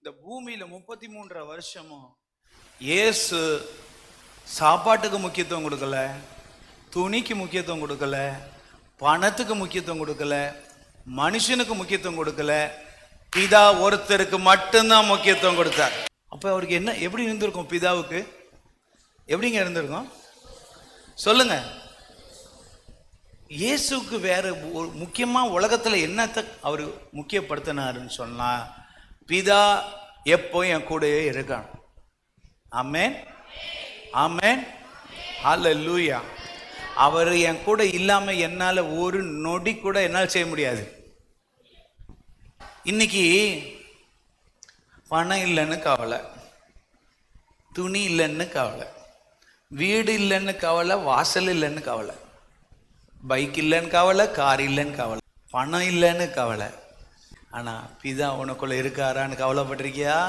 இந்த பூமியில 33 வருஷமும் இயேசு சாப்பாட்டுக்கு முக்கியத்துவம் கொடுக்கல, துணிக்கு முக்கியத்துவம் கொடுக்கல, பணத்துக்கு முக்கியத்துவம் கொடுக்கல, மனுஷனுக்கு முக்கியத்துவம் கொடுக்கல. பிதா ஒருத்தருக்கு மட்டும்தான் முக்கியத்துவம் கொடுத்தார். அப்ப அவருக்கு என்ன எப்படி இருந்திருக்கும்? பிதாவுக்கு எப்படிங்க இருந்திருக்கும் சொல்லுங்க. இயேசுக்கு வேற ஒரு முக்கியமா உலகத்துல என்னத்தை அவர் முக்கியப்படுத்தினாருன்னு சொன்னா, பிதா எப்போ என் கூடயே இருக்கான். ஆமென், ஆமென், ஹல்லேலூயா. அவர் என் கூட இல்லாம என்னால ஒரு நொடி கூட என்னால் செய்ய முடியாது. இன்னைக்கு பணம் இல்லைன்னு கவலை, துணி இல்லைன்னு கவலை, வீடு இல்லைன்னு கவலை, வாசல் இல்லைன்னு கவலை, பைக் இல்லைன்னு கவலை, கார் இல்லைன்னு கவலை, பணம் இல்லைன்னு கவலை. ஆனா பிதா உனக்குள்ள இருக்காரான்னு கவலைப்பட்டிருக்கியா?